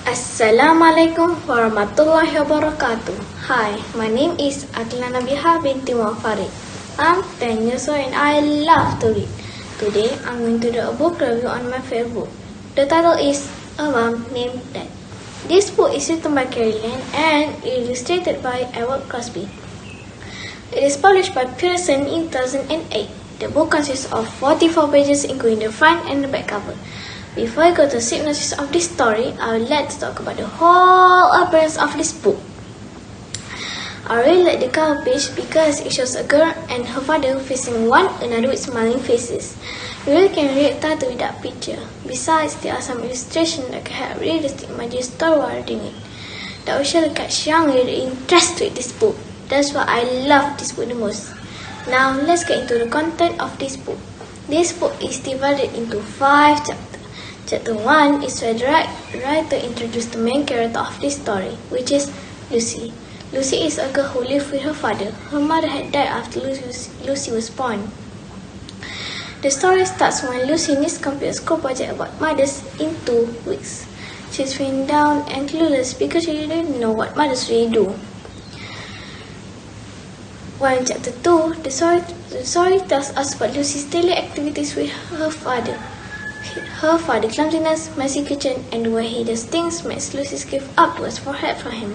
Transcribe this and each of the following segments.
Assalamualaikum warahmatullahi wabarakatuh. Hi, my name is Atila Nabiha binti Farid. I'm 10 years old and I love to read. Today, I'm going to do a book review on my favorite book. The title is A Mom Named Dad. This book is written by Carrie Lane and illustrated by Edward Crosby. It is published by Pearson in 2008. The book consists of 44 pages including the front and the back cover. Before I go to the synopsis of this story, I would like to talk about the whole appearance of this book. I really like the cover page because it shows a girl and her father facing one another with smiling faces. You really can read title without picture. Besides, there are some illustrations that can help readers to imagine the story while reading it. That will surely catch young readers' interest with this book. That's why I love this book the most. Now, let's get into the content of this book. This book is divided into 5 chapters. Chapter 1 is where the writer introduced the main character of this story, which is Lucy. Lucy is a girl who lived with her father. Her mother had died after Lucy was born. The story starts when Lucy needs to complete a school project about mothers in 2 weeks. She's feeling down and clueless because she didn't know what mothers really do. While in Chapter 2, the story tells us about Lucy's daily activities with her father. Her father's clumsiness, messy kitchen, and the way he does things makes Lucy give up to ask for help from him.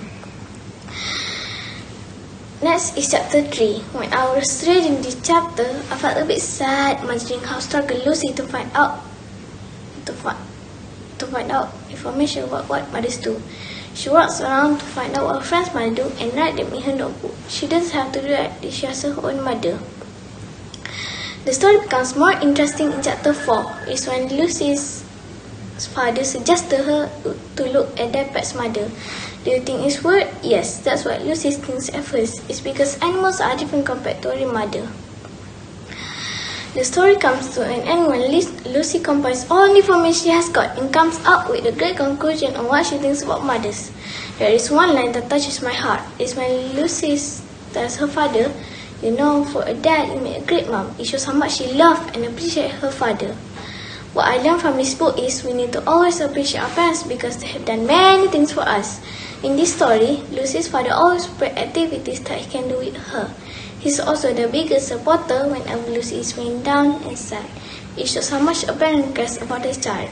Next is Chapter 3. When I was reading this chapter, I felt a bit sad imagining how struggled Lucy to find out information about what mothers do. She walks around to find out what her friends' mother do and write them in her notebook. She doesn't have to do that, she has her own mother. The story becomes more interesting in Chapter 4. It's when Lucy's father suggests to her to look at their pet's mother. Do you think it's weird? Yes, that's what Lucy thinks at first. It's because animals are different compared to their mother. The story comes to an end when Lucy compiles all the information she has got and comes up with a great conclusion on what she thinks about mothers. There is one line that touches my heart. It's when Lucy tells her father, "You know, for a dad, you make a great mom." It shows how much she loves and appreciates her father. What I learned from this book is we need to always appreciate our parents because they have done many things for us. In this story, Lucy's father always prepared activities that he can do with her. He's also the biggest supporter whenever Lucy is feeling down and sad. It shows how much a parent cares about their child.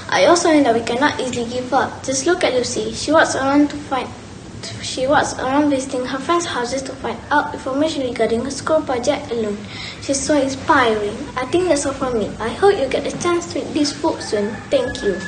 I also know that we cannot easily give up. Just look at Lucy. She walks around visiting her friends' houses to find out information regarding her school project alone. She's so inspiring. I think that's all from me. I hope you get a chance to read this book soon. Thank you.